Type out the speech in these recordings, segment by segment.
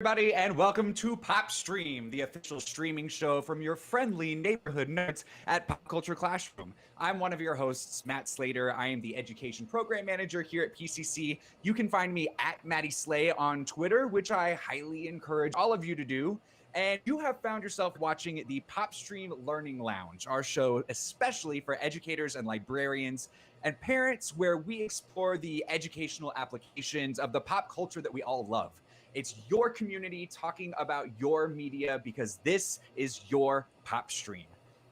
Everybody, and welcome to PopStream, the official streaming show from your friendly neighborhood nerds at Pop Culture Classroom. I'm one of your hosts, Matt Slater. I am the Education Program Manager here at PCC. You can find me at Maddie Slay on Twitter, which I highly encourage all of you to do. And you have found yourself watching the PopStream Learning Lounge, our show especially for educators and librarians and parents, where we explore the educational applications of the pop culture that we all love. It's your community talking about your media because this is your pop stream.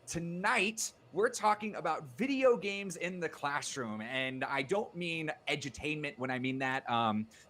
Tonight, we're talking about video games in the classroom. And I don't mean edutainment when I mean that.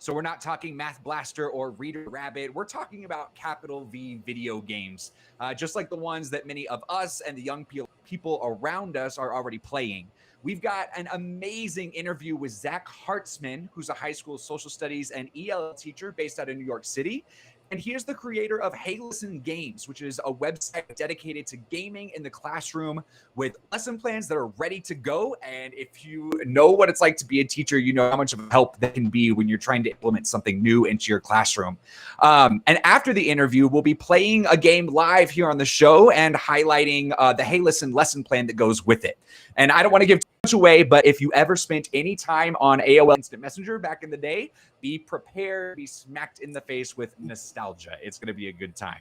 So we're not talking Math Blaster or Reader Rabbit. We're talking about capital V video games, just like the ones that many of us and the young people around us are already playing. We've got an amazing interview with Zack Hartzman, who's a high school social studies and ELL teacher based out of New York City. And he is the creator of Hey Listen Games, which is a website dedicated to gaming in the classroom with lesson plans that are ready to go. And if you know what it's like to be a teacher, you know how much of a help that can be when you're trying to implement something new into your classroom. And after the interview, we'll be playing a game live here on the show and highlighting the Hey Listen lesson plan that goes with it. And I don't want to give too much away, but if you ever spent any time on AOL Instant Messenger back in the day, be prepared to be smacked in the face with nostalgia. It's going to be a good time.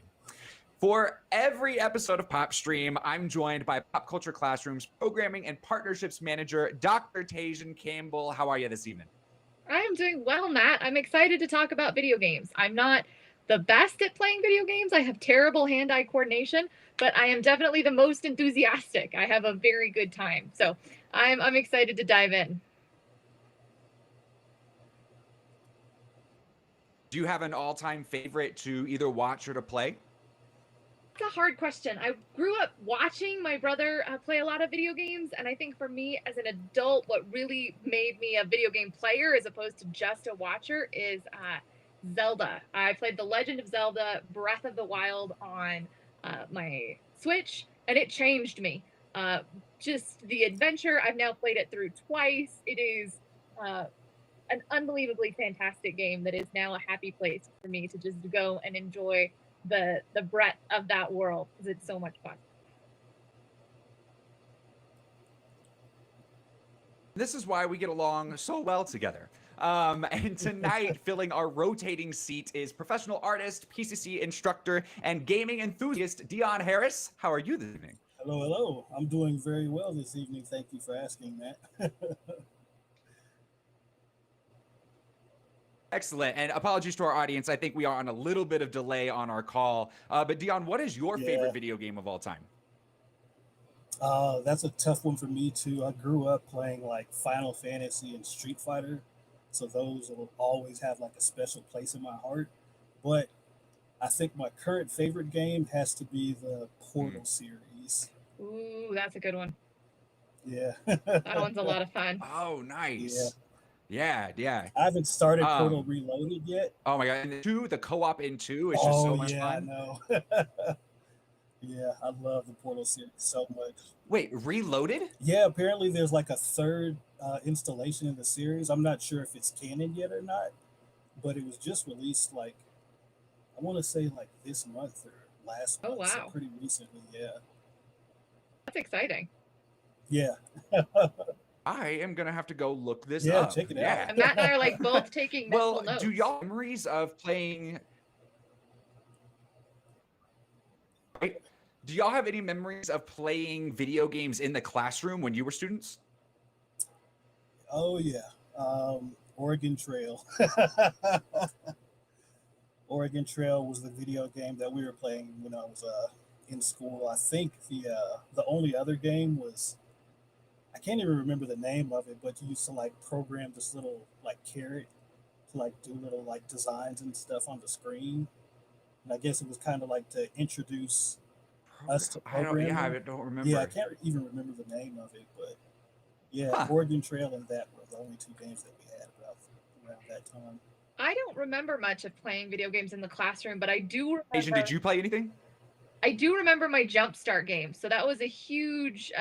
For every episode of PopStream, I'm joined by Pop Culture Classroom's Programming and Partnerships Manager, Dr. Tajan Campbell. How are you this evening? I am doing well, Matt. I'm excited to talk about video games. I'm not the best at playing video games. I have terrible hand-eye coordination, but I am definitely the most enthusiastic. I have a very good time. So I'm excited to dive in. Do you have an all-time favorite to either watch or to play? It's a hard question. I grew up watching my brother play a lot of video games, and I think for me as an adult, what really made me a video game player as opposed to just a watcher is Zelda. I played The Legend of Zelda Breath of the Wild on my Switch, and it changed me. Just the adventure, I've now played it through twice. It is an unbelievably fantastic game that is now a happy place for me to just go and enjoy the breadth of that world because it's so much fun. This is why we get along so well together. And tonight, filling our rotating seat is professional artist, PCC instructor, and gaming enthusiast Dion Harris. How are you this evening? Hello, hello. I'm doing very well this evening. Thank you for asking, Matt. Excellent. And apologies to our audience. I think we are on a little bit of delay on our call. But Dion, what is your Yeah, favorite video game of all time? that's a tough one for me too. I grew up playing like Final Fantasy and Street Fighter, so those will always have like a special place in my heart. But I think my current favorite game has to be the Hmm. Portal series. Ooh, that's a good one. Yeah, That one's a lot of fun. Oh, yeah. nice. Yeah, yeah. I haven't started Portal Um, Reloaded yet. oh my god. And the co-op in two is just Oh so much yeah, I fun. know. Yeah, I love the Portal series so much. Wait, Reloaded? Yeah, apparently there's like a third installation in the series. I'm not sure if it's canon yet or not, but it was just released like I want to say like this month or last Oh, month, so wow. pretty recently. Yeah, That's exciting. yeah, I am gonna have to go look this yeah. up. Check it out. Yeah. And Matt and I are like both taking mental Well, do notes. y'all have memories of playing? Right? Do y'all have any memories of playing video games in the classroom when you were students? Oh yeah, Oregon Trail. Oregon Trail was the video game that we were playing when I was in school. I think the only other game was I can't even remember the name of it, but you used to like program this little like carrot to like do little like designs and stuff on the screen. And I guess it was kind of like to introduce us to I don't. Yeah, programming. I don't Yeah, I remember. can't even remember the name of it, but yeah, Huh? Oregon Trail and that were the only two games that we had about around that time. I don't remember much of playing video games in the classroom, but Asian, did you play anything? I do remember my Jumpstart game. So that was a huge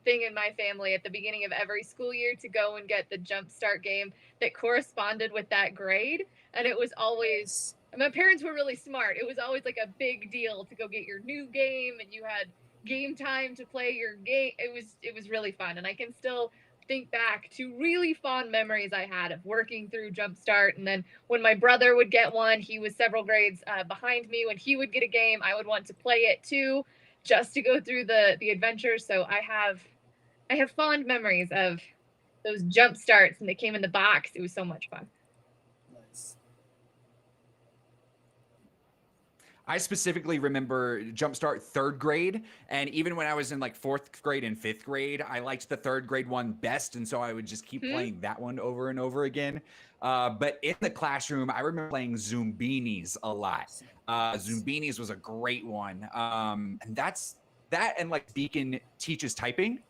thing in my family at the beginning of every school year to go and get the Jumpstart game that corresponded with that grade. And it was always Yes. And my parents were really smart. It was always like a big deal to go get your new game, and you had game time to play your game. It was really fun, and I can still think back to really fond memories I had of working through Jumpstart. And then when my brother would get one, he was several grades behind me. When he would get a game, I would want to play it too, just to go through the adventures. So I have fond memories of those Jumpstarts, and they came in the box. It was so much fun. Nice. I specifically remember Jumpstart third grade. And even when I was in like fourth grade and fifth grade, I liked the third grade one best. And so I would just keep playing that one over and over again. But in the classroom, I remember playing Zoombinis a lot. Zoombinis was a great one. And that's that, and like Beacon teaches typing,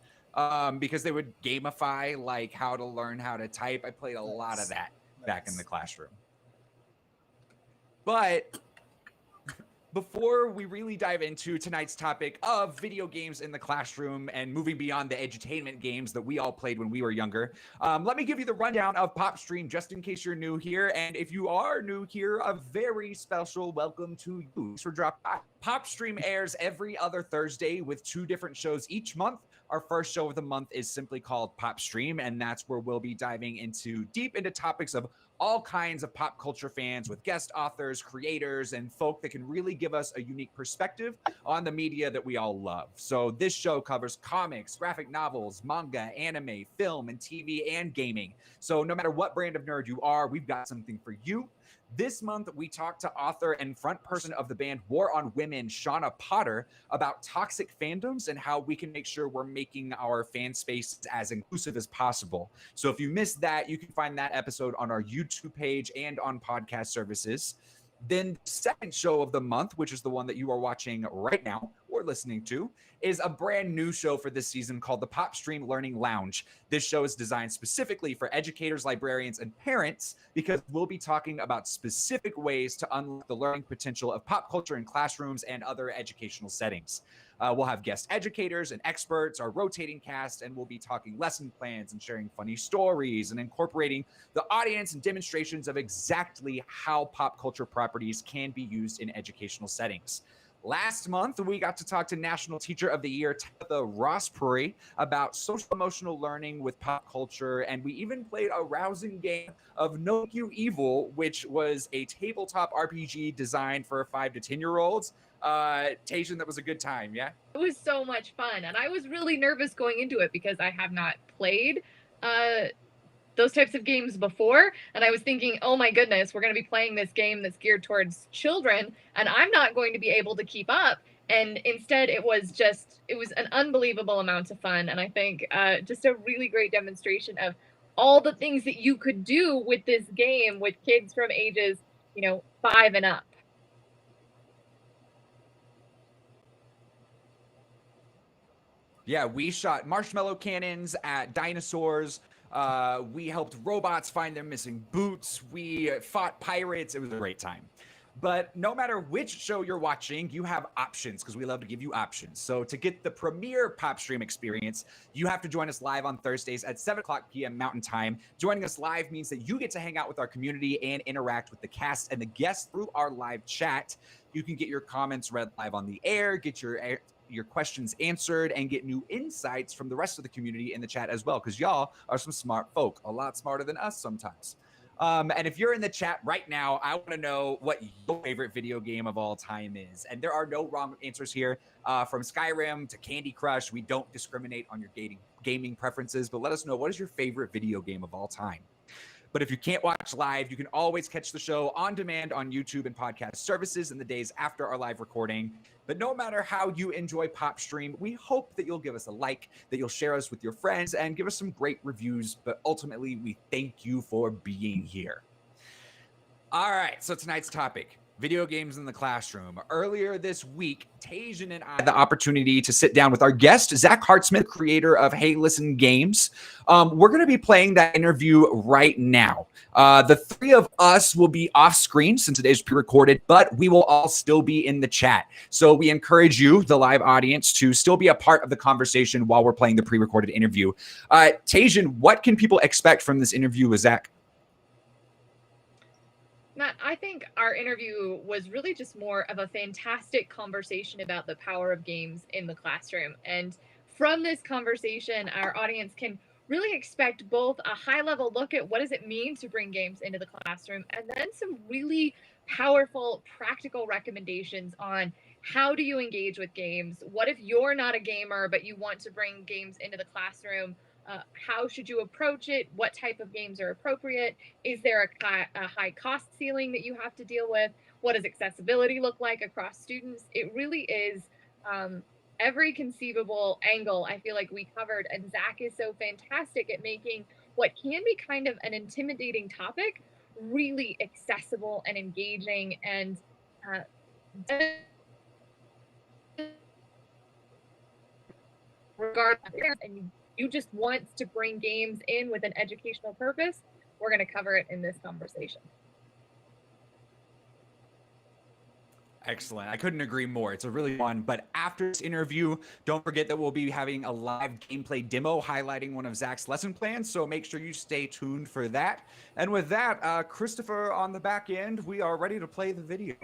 because they would gamify like how to learn how to type. I played a lot of that back in the classroom. But before we really dive into tonight's topic of video games in the classroom and moving beyond the edutainment games that we all played when we were younger, let me give you the rundown of PopStream just in case you're new here. And if you are new here, a very special welcome to you. Thanks for dropping by. PopStream airs every other Thursday with 2 different shows each month. Our first show of the month is simply called PopStream, and that's where we'll be diving deep into topics of all kinds of pop culture fans with guest authors, creators, and folk that can really give us a unique perspective on the media that we all love. So this show covers comics, graphic novels, manga, anime, film, and TV, and gaming. So no matter what brand of nerd you are, we've got something for you. This month, we talked to author and front person of the band War on Women, Shauna Potter, about toxic fandoms and how we can make sure we're making our fan space as inclusive as possible. So if you missed that, you can find that episode on our YouTube page and on podcast services. Then the second show of the month, which is the one that you are watching right now or listening to, is a brand new show for this season called the PopStream Learning Lounge. This show is designed specifically for educators, librarians, and parents because we'll be talking about specific ways to unlock the learning potential of pop culture in classrooms and other educational settings. We'll have guest educators and experts, our rotating cast, and we'll be talking lesson plans and sharing funny stories and incorporating the audience and demonstrations of exactly how pop culture properties can be used in educational settings. Last month, we got to talk to National Teacher of the Year, Tabitha Rosspury, about social emotional learning with pop culture, and we even played a rousing game of Know You Evil, which was a tabletop RPG designed for 5 to 10-year-olds. Tajan, that was a good time, yeah? It was so much fun, and I was really nervous going into it because I have not played those types of games before, and I was thinking, oh my goodness, we're going to be playing this game that's geared towards children, and I'm not going to be able to keep up. And instead, it was an unbelievable amount of fun, and I think just a really great demonstration of all the things that you could do with this game with kids from ages, 5 and up. Yeah, we shot marshmallow cannons at dinosaurs. We helped robots find their missing boots. We fought pirates. It was a great time. But no matter which show you're watching, you have options because we love to give you options. So to get the premier PopStream experience, you have to join us live on Thursdays at 7 o'clock p.m. Mountain Time. Joining us live means that you get to hang out with our community and interact with the cast and the guests through our live chat. You can get your comments read live on the air, get your questions answered, and get new insights from the rest of the community in the chat as well, because y'all are some smart folk, a lot smarter than us sometimes. And if you're in the chat right now, I want to know what your favorite video game of all time is. And there are no wrong answers here. From Skyrim to Candy Crush, we don't discriminate on your gaming preferences, but let us know, what is your favorite video game of all time? But if you can't watch live, you can always catch the show on demand on YouTube and podcast services in the days after our live recording. But no matter how you enjoy PopStream, we hope that you'll give us a like, that you'll share us with your friends, and give us some great reviews. But ultimately, we thank you for being here. All right, so tonight's topic, video games in the classroom. Earlier this week, Tajan and I had the opportunity to sit down with our guest, Zack Hartzman, creator of Hey Listen Games. We're going to be playing that interview right now. The 3 of us will be off screen since it is pre-recorded, but we will all still be in the chat. So we encourage you, the live audience, to still be a part of the conversation while we're playing the pre-recorded interview. Tajan, what can people expect from this interview with Zack? Matt, I think our interview was really just more of a fantastic conversation about the power of games in the classroom. And from this conversation, our audience can really expect both a high-level look at what does it mean to bring games into the classroom, and then some really powerful, practical recommendations on how do you engage with games? What if you're not a gamer, but you want to bring games into the classroom? How should you approach it? What type of games are appropriate? Is there a high cost ceiling that you have to deal with? What does accessibility look like across students? It really is every conceivable angle I feel like we covered. And Zack is so fantastic at making what can be kind of an intimidating topic really accessible and engaging and regardless, and you just want to bring games in with an educational purpose, we're going to cover it in this conversation. Excellent. I couldn't agree more. It's a really fun. But after this interview, don't forget that we'll be having a live gameplay demo highlighting one of Zack's lesson plans. So make sure you stay tuned for that. And with that, Christopher on the back end, we are ready to play the video.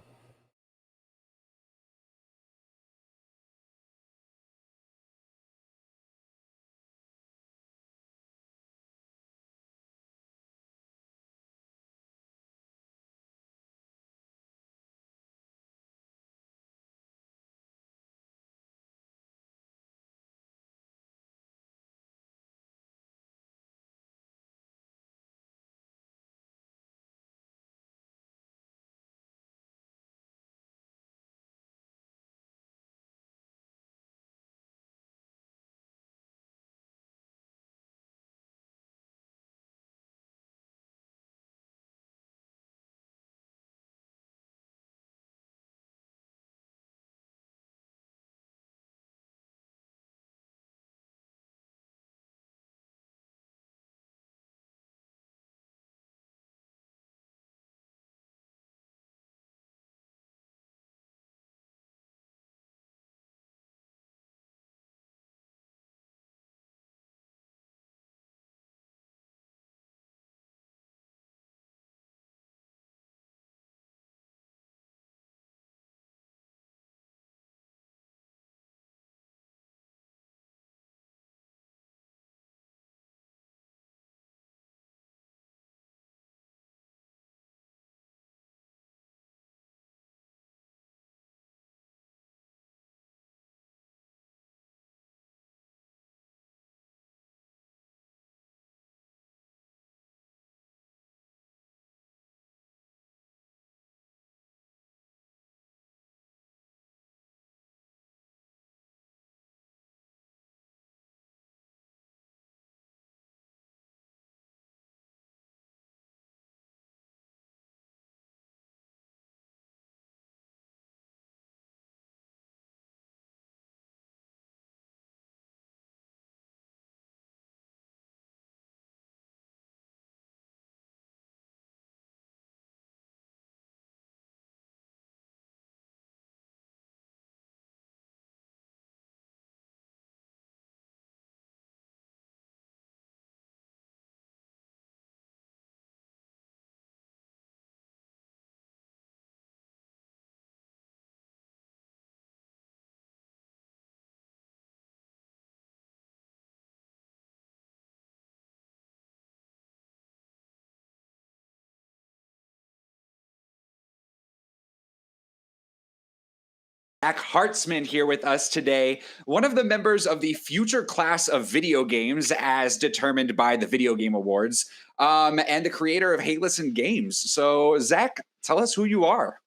Zack Hartzman here with us today, one of the members of the future class of video games as determined by the Video Game Awards, and the creator of Hey Listen Games. So, Zack, tell us who you are.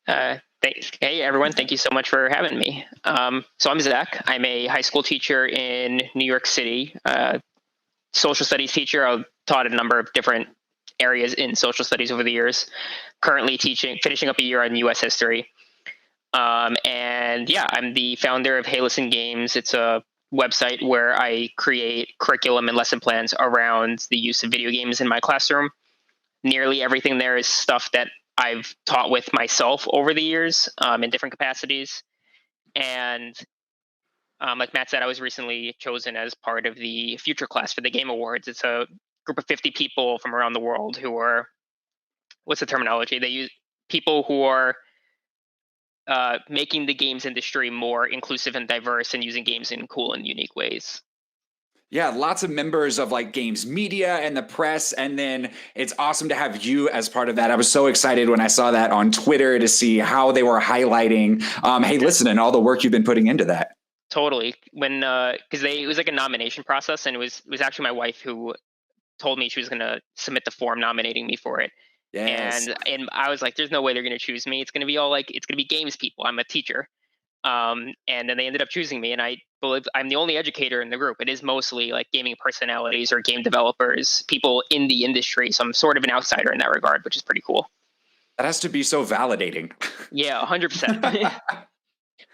Thanks. Hey, everyone. Thank you so much for having me. So I'm Zack. I'm a high school teacher in New York City, social studies teacher. I've taught a number of different areas in social studies over the years. Currently finishing up a year on U.S. history. And yeah, I'm the founder of Hey Listen Games. It's a website where I create curriculum and lesson plans around the use of video games in my classroom. Nearly everything there is stuff that I've taught with myself over the years in different capacities. And like Matt said, I was recently chosen as part of the future class for the Game Awards. It's a group of 50 people from around the world who are what's the terminology? They use people who are making the games industry more inclusive and diverse and using games in cool and unique ways. Yeah, lots of members of like games media and the press. And then it's awesome to have you as part of that. I was so excited when I saw that on Twitter to see how they were highlighting, hey, listen, and all the work you've been putting into that. Totally. When because it was like a nomination process, and it was actually my wife who told me she was going to submit the form nominating me for it. Yes. And I was like, there's no way they're going to choose me. It's going to be all like, it's going to be games people. I'm a teacher. And then they ended up choosing me, and I believe I'm the only educator in the group. It is mostly like gaming personalities or game developers, people in the industry. So I'm sort of an outsider in that regard, which is pretty cool. That has to be so validating. Yeah, 100%.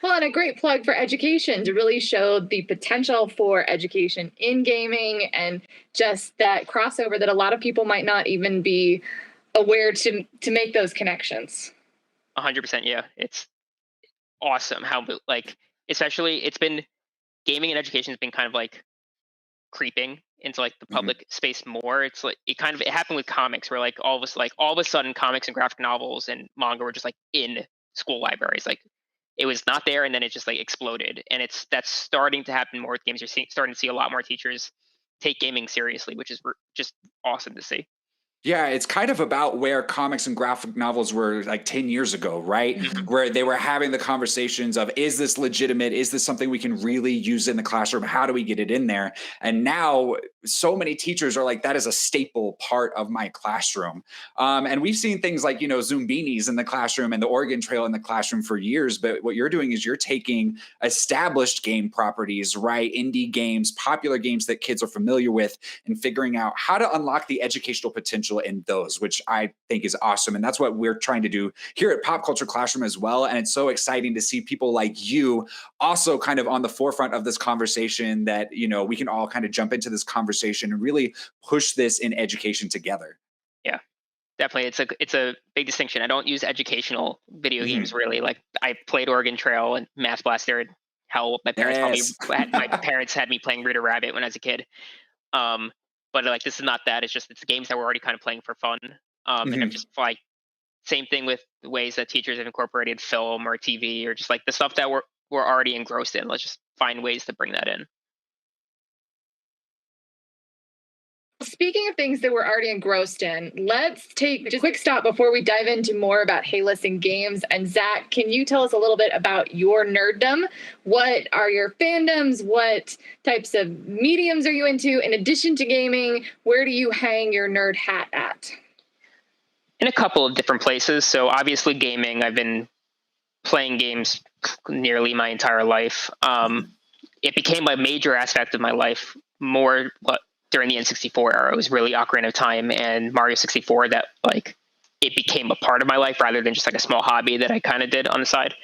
Well, and a great plug for education to really show the potential for education in gaming and just that crossover that a lot of people might not even be aware to make those connections. 100%. Yeah, it's awesome how like, especially it's been gaming and education has been kind of like creeping into like the public space more. It's like it happened with comics where like all of a sudden comics and graphic novels and manga were just like in school libraries. Like it was not there, and then it just like exploded. And that's starting to happen more with games. You're starting to see a lot more teachers take gaming seriously, which is just awesome to see. Yeah, it's kind of about where comics and graphic novels were like 10 years ago, right? Mhm. Where they were having the conversations of, is this legitimate? Is this something we can really use in the classroom? How do we get it in there? And now so many teachers are like, that is a staple part of my classroom. And we've seen things like, Zoom beanies in the classroom and the Oregon Trail in the classroom for years. But what you're doing is you're taking established game properties, right? Indie games, popular games that kids are familiar with, and figuring out how to unlock the educational potential in those, which I think is awesome. And that's what we're trying to do here at Pop Culture Classroom as well. And it's so exciting to see people like you also kind of on the forefront of this conversation, that, we can all kind of jump into this conversation and really push this in education together. Yeah, definitely. It's a big distinction. I don't use educational video games really. Like I played Oregon Trail and Mass Blaster. Hell, my parents had me playing Reader Rabbit when I was a kid. But like this is not that. It's the games that we're already kind of playing for fun. And I'm just like same thing with the ways that teachers have incorporated film or TV or just like the stuff that we're already engrossed in. Let's just find ways to bring that in. Speaking of things that we're already engrossed in, let's take just a quick stop before we dive into more about Hey Listen Games. And Zach, can you tell us a little bit about your nerddom? What are your fandoms? What types of mediums are you into? In addition to gaming, where do you hang your nerd hat at? In a couple of different places. So obviously gaming, I've been playing games nearly my entire life. It became a major aspect of my life more during the N64 era. It was really Ocarina of Time and Mario 64 that like it became a part of my life rather than just like a small hobby that I kind of did on the side.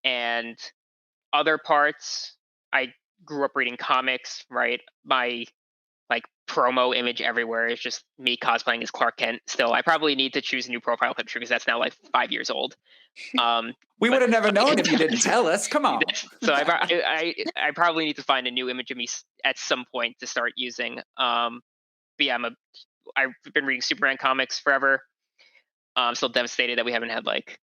And other parts, I grew up reading comics, right? My like promo image everywhere is just me cosplaying as Clark Kent still. I probably need to choose a new profile picture because that's now like 5 years old. We would have never known if you didn't tell us. Come on. So I probably need to find a new image of me at some point to start using. But yeah, I've been reading Superman comics forever. I'm still devastated that we haven't had like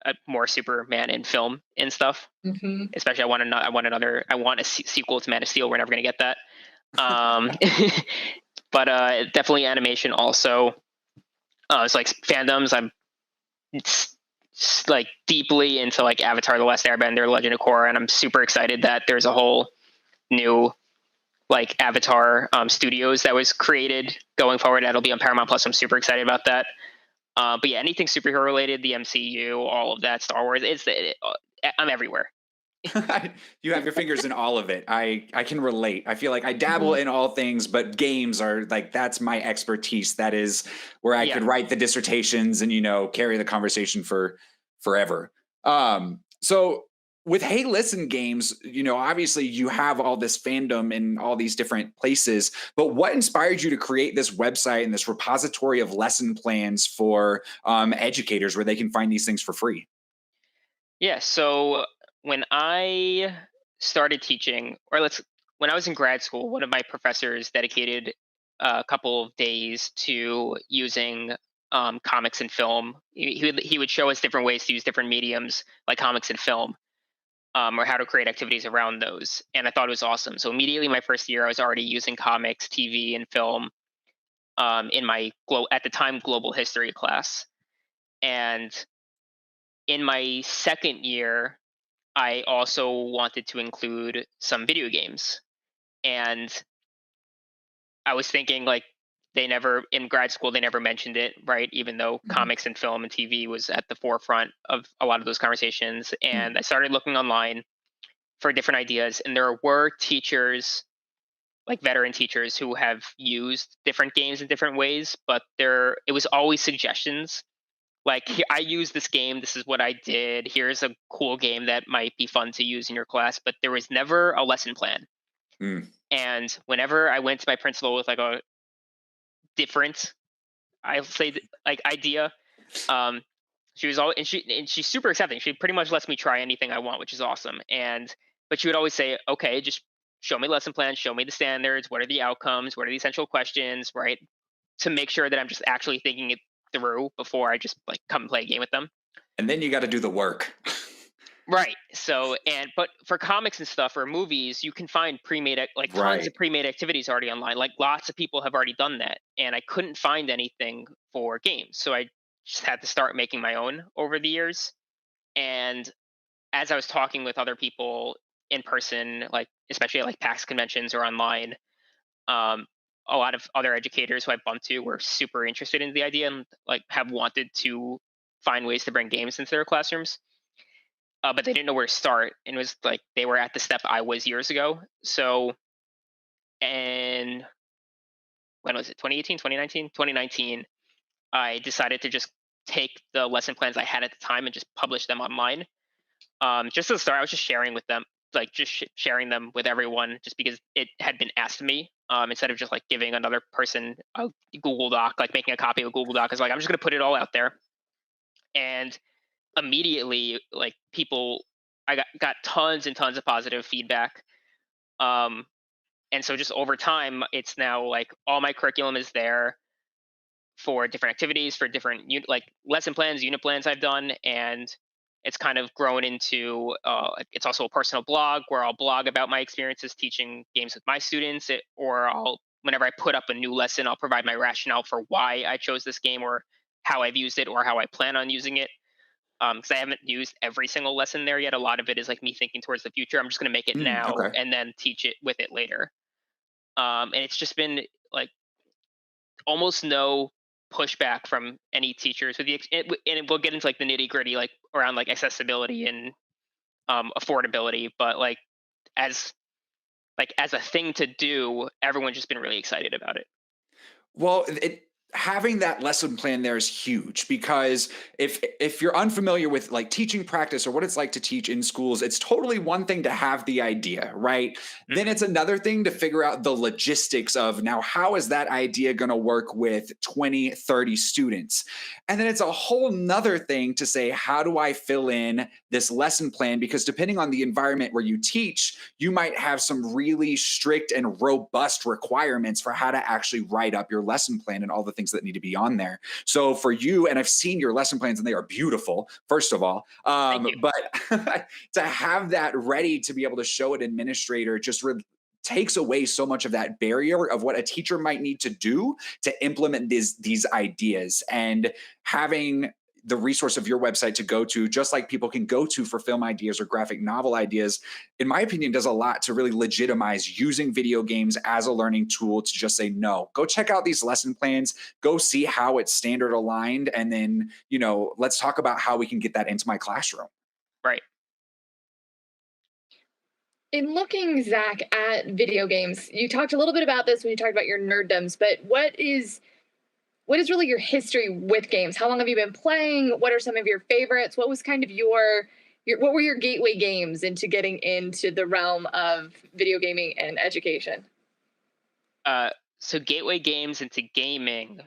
a more Superman in film and stuff. Mm-hmm. Especially I want a sequel to Man of Steel. We're never gonna get that. But definitely animation also. It's like fandoms. I'm like deeply into like Avatar: The Last Airbender, Legend of Korra, and I'm super excited that there's a whole new like Avatar studios that was created going forward. That'll be on Paramount Plus. I'm super excited about that. But yeah, anything superhero related, the MCU, all of that, Star Wars, I'm everywhere. You have your fingers in all of it. I can relate. I feel like I dabble in all things, but games are like, that's my expertise. That is where I could write the dissertations and, carry the conversation for forever. So with Hey Listen Games, obviously you have all this fandom in all these different places, but what inspired you to create this website and this repository of lesson plans for educators where they can find these things for free? Yeah, so when I started teaching, when I was in grad school, one of my professors dedicated a couple of days to using comics and film. He would show us different ways to use different mediums like comics and film, or how to create activities around those. And I thought it was awesome. So immediately my first year, I was already using comics, TV, and film in my at the time global history class. And in my second year, I also wanted to include some video games. And I was thinking, like, in grad school, they never mentioned it, right? Even though comics and film and TV was at the forefront of a lot of those conversations. And I started looking online for different ideas. And there were teachers, like veteran teachers, who have used different games in different ways, but it was always suggestions. Like, I use this game, this is what I did, here's a cool game that might be fun to use in your class, but there was never a lesson plan. And whenever I went to my principal with like a different, I'll say, like, idea, she was always, and she's super accepting. She pretty much lets me try anything I want, which is awesome. But she would always say, okay, just show me lesson plans, show me the standards, what are the outcomes, what are the essential questions, right? To make sure that I'm just actually thinking it through before I just like come and play a game with them. And then you got to do the work. Right. So, but for comics and stuff or movies, you can find pre-made, like tons of pre-made activities already online. Like lots of people have already done that, and I couldn't find anything for games. So I just had to start making my own over the years. And as I was talking with other people in person, like especially at like PAX conventions or online, a lot of other educators who I bumped to were super interested in the idea and like have wanted to find ways to bring games into their classrooms. But they didn't know where to start. And it was like they were at the step I was years ago. So, and when was it? 2018, 2019? 2019, I decided to just take the lesson plans I had at the time and just publish them online. Just to start, I was just sharing with them, like just sharing them with everyone, just because it had been asked of me. Instead of just like giving another person a Google Doc, like making a copy of a Google Doc, I was like, I'm just going to put it all out there. And immediately, like I got tons and tons of positive feedback. And so just over time, it's now like all my curriculum is there for different activities, for different like lesson plans, unit plans I've done. And it's kind of grown into, it's also a personal blog where I'll blog about my experiences teaching games with my students, whenever I put up a new lesson, I'll provide my rationale for why I chose this game or how I've used it or how I plan on using it. Because I haven't used every single lesson there yet. A lot of it is like me thinking towards the future. I'm just going to make it now and then teach it with it later. And it's just been like almost no pushback from any teachers. And we'll get into like the nitty gritty, like around like accessibility and affordability. But like as a thing to do, everyone's just been really excited about it. Well, having that lesson plan there is huge, because if you're unfamiliar with like teaching practice or what it's like to teach in schools, it's totally one thing to have the idea, right? Then it's another thing to figure out the logistics of, now how is that idea going to work with 20, 30 students? And then it's a whole nother thing to say, how do I fill in this lesson plan? Because depending on the environment where you teach, you might have some really strict and robust requirements for how to actually write up your lesson plan and all the things that need to be on there. So for you, and I've seen your lesson plans and they are beautiful, first of all, but to have that ready to be able to show an administrator just takes away so much of that barrier of what a teacher might need to do to implement these ideas. And having the resource of your website to go to, just like people can go to for film ideas or graphic novel ideas, in my opinion, does a lot to really legitimize using video games as a learning tool to just say, no, go check out these lesson plans, go see how it's standard aligned. And then, let's talk about how we can get that into my classroom. Right. In looking, Zach, at video games, you talked a little bit about this when you talked about your nerddoms, but what is really your history with games? How long have you been playing? What are some of your favorites? What was kind of what were your gateway games into getting into the realm of video gaming and education? So gateway games into gaming,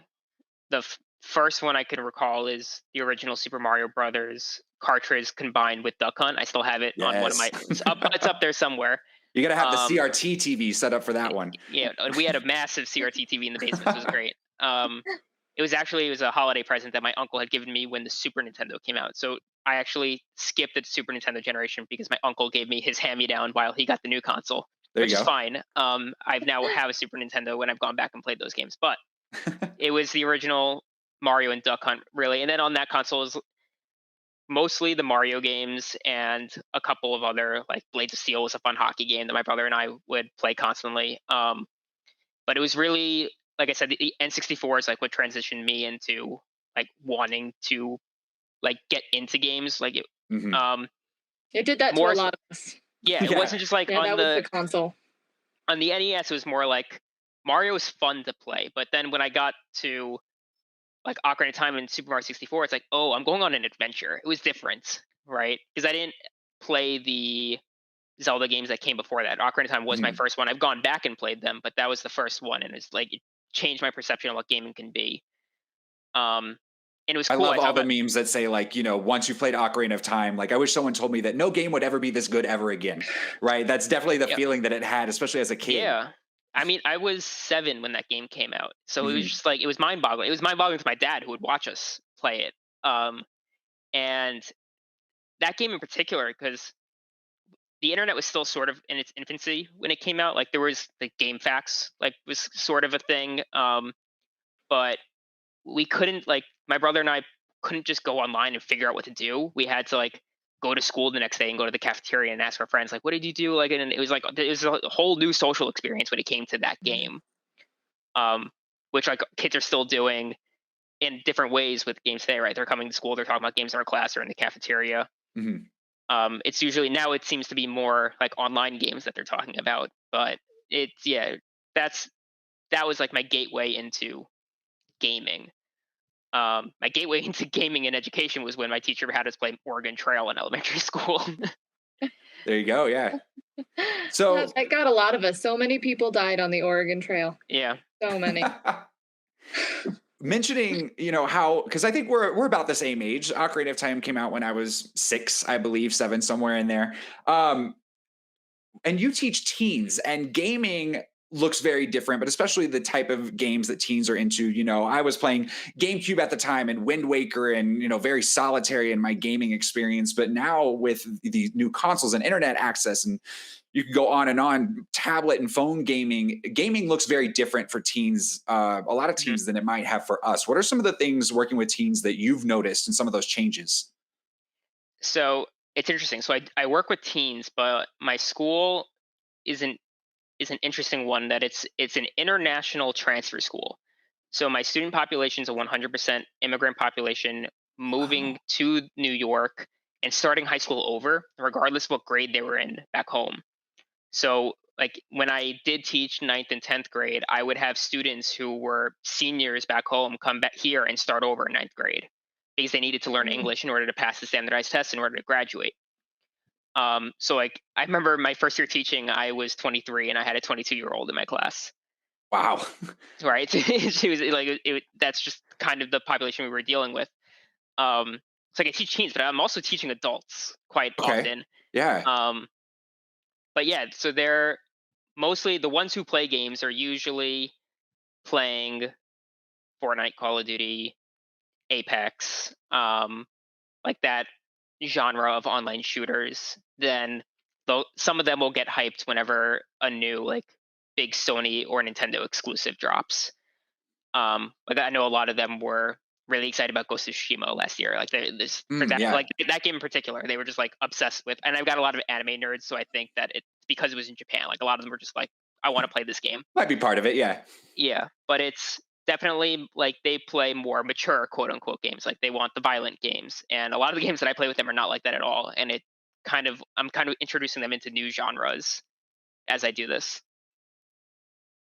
the first one I can recall is the original Super Mario Brothers cartridge combined with Duck Hunt. I still have it on one of my, it's up there somewhere. You got to have the Um, CRT TV set up for that one. Yeah, we had a massive CRT TV in the basement. It was great. It was a holiday present that my uncle had given me when the Super Nintendo came out. So I actually skipped the Super Nintendo generation because my uncle gave me his hand-me-down while he got the new console, There which you is go. fine. I've now have a Super Nintendo when I've gone back and played those games, but it was the original Mario and Duck Hunt, really. And then on that console is mostly the Mario games and a couple of other, like Blades of Steel was a fun hockey game that my brother and I would play constantly. But it was really, like I said, the N64 is like what transitioned me into like wanting to like get into games. Like Mhm. It did that to More a so- lot of us. yeah, it Yeah. wasn't just like Yeah, that on was the the console. NES. It was more like Mario was fun to play, but then when I got to like Ocarina of Time and Super Mario 64, it's like, oh, I'm going on an adventure. It was different, right? Because I didn't play the Zelda games that came before that. Ocarina of Time was my Mhm. first one. I've gone back and played them, but that was the first one, and it's like it changed my perception of what gaming can be. And it was I cool. love I all talk the about, memes that say, like, you know, once you've played Ocarina of Time, like, I wish someone told me that no game would ever be this good ever again. Right? That's definitely the Yep. feeling that it had, especially as a kid. Yeah. I mean, I was 7 when that game came out, so it was Mhm. just like it was mind-boggling. It was mind-boggling to my dad, who would watch us play it. And that game in particular, because the internet was still sort of in its infancy when it came out. Like there was the game facts, like was sort of a thing, but we couldn't like my brother and I couldn't just go online and figure out what to do. We had to like go to school the next day and go to the cafeteria and ask our friends like, "What did you do?" Like, and it was a whole new social experience when it came to that game, which like kids are still doing in different ways with games today. Right? They're coming to school, they're talking about games in our class or in the cafeteria. Mhm. It's usually now it seems to be more like online games that they're talking about, but it's that's that was like my gateway into gaming. My gateway into gaming and education was when my teacher had us play Oregon Trail in elementary school. There you go. Yeah. So That got a lot of us. So many people died on the Oregon Trail. Yeah. So many. mentioning, you know, how, because I think we're about the same age. Ocarina of Time came out when I was 6, I believe, 7, somewhere in there. And you teach teens, and gaming looks very different, but especially the type of games that teens are into. You know, I was playing GameCube at the time and Wind Waker, and, you know, very solitary in my gaming experience. But now with the new consoles and internet access, and you can go on, tablet and phone gaming looks very different for teens, a lot of Mhm. teens, than it might have for us. What are some of the things working with teens that you've noticed and some of those changes? So it's interesting. So I work with teens, but my school is an is an interesting one that it's an international transfer school. So my student population is a 100% immigrant population Wow. moving to New York and starting high school over, regardless of what grade they were in back home. So like when I did teach ninth and 10th grade, I would have students who were seniors back home come back here and start over in ninth grade because they needed to learn Mm. English in order to pass the standardized tests in order to graduate. So like I remember my first year teaching, I was 23 and I had a 22-year-old in my class. Wow. Right? She was like, that's just kind of the population we were dealing with. So like I teach teens, but I'm also teaching adults quite Okay. often. Yeah. But yeah, so they're mostly the ones who play games are usually playing Fortnite, Call of Duty, Apex, like that genre of online shooters. Then some of them will get hyped whenever a new like big Sony or Nintendo exclusive drops. Like I know a lot of them were really excited about Ghost of Tsushima last year. Like this for that, Yeah. like that game in particular, they were just like obsessed with. And I've got a lot of anime nerds, so I think that it's because it was in Japan. Like a lot of them were just like, I want to play this game. Might be part of it. Yeah. Yeah, but it's definitely like they play more mature quote unquote games. Like they want the violent games, and a lot of the games that I play with them are not like that at all. And I'm kind of introducing them into new genres as I do this.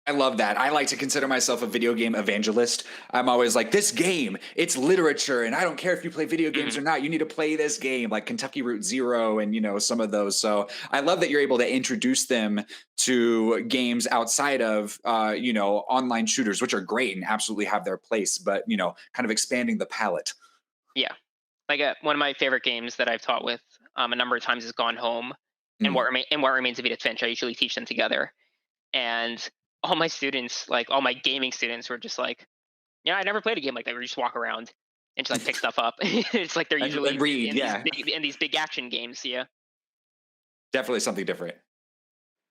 I love that. I like to consider myself a video game evangelist. I'm always like, this game, it's literature, and I don't care if you play video games Mhm. or not. You need to play this game, like Kentucky Route Zero, and, you know, some of those. So I love that you're able to introduce them to games outside of, you know, online shooters, which are great and absolutely have their place. But, you know, kind of expanding the palette. Yeah, like one of my favorite games that I've taught with a number of times is Gone Home. and what remains of Edith Finch. I usually teach them together, and all my students, like all my gaming students, were just like, "Yeah, I never played a game like that. Where you just walk around and just like pick stuff up." It's like they're usually and read, in these big action games. Yeah, definitely something different.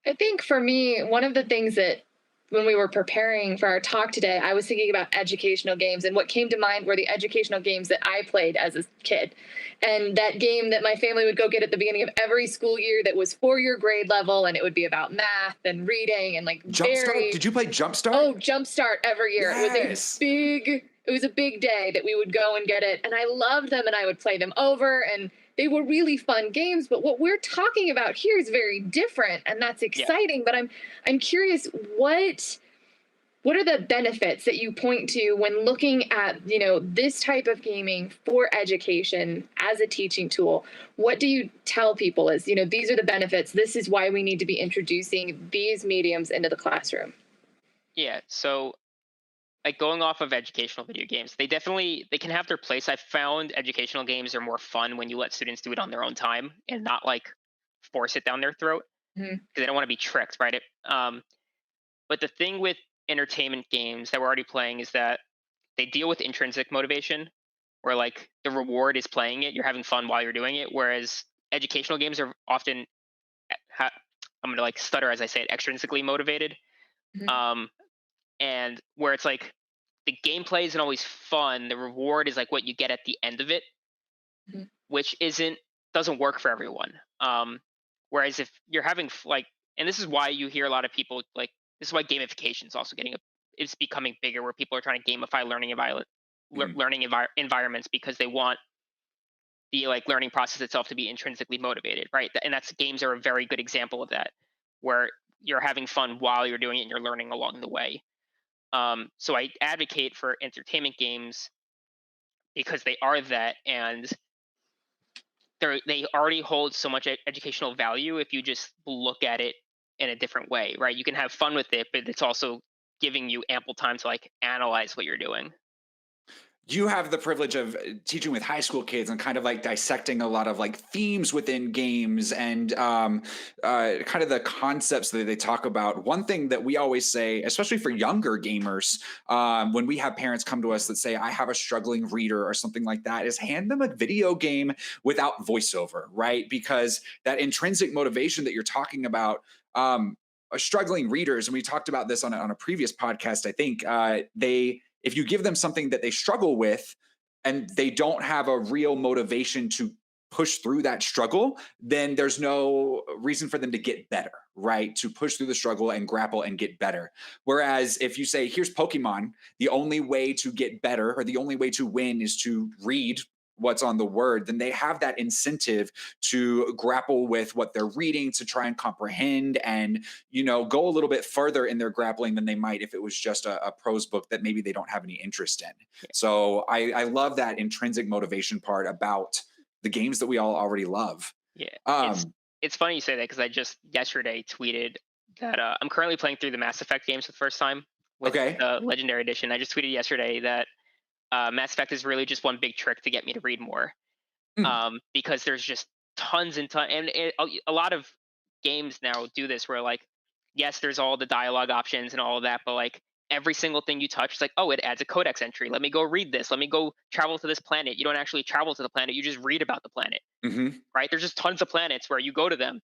I think for me, one of the things that when we were preparing for our talk today, I was thinking about educational games, and what came to mind were the educational games that I played as a kid. And that game that my family would go get at the beginning of every school year that was for your grade level, and it would be about math and reading and like Jumpstart? Did you play Jumpstart? Oh, Jumpstart every year. Yes. It was a big day that we would go and get it, and I loved them, and I would play them over, and they were really fun games. But what we're talking about here is very different, and that's exciting. Yeah. But I'm curious, what are the benefits that you point to when looking at, you know, this type of gaming for education as a teaching tool? What do you tell people is, you know, these are the benefits, this is why we need to be introducing these mediums into the classroom? Yeah, so like going off of educational video games, they can have their place. I've found educational games are more fun when you let students do it on their own time and not like force it down their throat, because they don't want to be tricked, right? But the thing with entertainment games that we're already playing is that they deal with intrinsic motivation, where like the reward is playing it, you're having fun while you're doing it, whereas educational games are often, I'm gonna like stutter as I say it, extrinsically motivated. And where it's like the gameplay isn't always fun, the reward is like what you get at the end of it, which doesn't work for everyone. Whereas if you're having like, and this is why you hear a lot of people like, this is why gamification is also it's becoming bigger, where people are trying to gamify learning environments, because they want the like learning process itself to be intrinsically motivated, right? And games are a very good example of that, where you're having fun while you're doing it and you're learning along the way. So I advocate for entertainment games because they are that, and they already hold so much educational value if you just look at it in a different way, right? You can have fun with it, but it's also giving you ample time to like analyze what you're doing. You have the privilege of teaching with high school kids and kind of like dissecting a lot of like themes within games and kind of the concepts that they talk about. One thing that we always say, especially for younger gamers, when we have parents come to us that say, I have a struggling reader or something like that, is hand them a video game without voiceover, right? Because that intrinsic motivation that you're talking about, struggling readers, and we talked about this on a previous podcast, I think, if you give them something that they struggle with and they don't have a real motivation to push through that struggle, then there's no reason for them to get better, right? To push through the struggle and grapple and get better. Whereas if you say, here's Pokemon, the only way to get better or the only way to win is to read what's on the word, then they have that incentive to grapple with what they're reading, to try and comprehend and, you know, go a little bit further in their grappling than they might if it was just a prose book that maybe they don't have any interest in. So I love that intrinsic motivation part about the games that we all already love. Yeah. It's funny you say that, because I just yesterday tweeted that I'm currently playing through the Mass Effect games for the first time with the Legendary Edition. I just tweeted yesterday that Mass Effect is really just one big trick to get me to read more, because there's just tons and tons, and a lot of games now do this, where like, yes, there's all the dialogue options and all of that, but like every single thing you touch is like, oh, it adds a codex entry. Let me go read this. Let me go travel to this planet. You don't actually travel to the planet. You just read about the planet, right? There's just tons of planets where you go to them,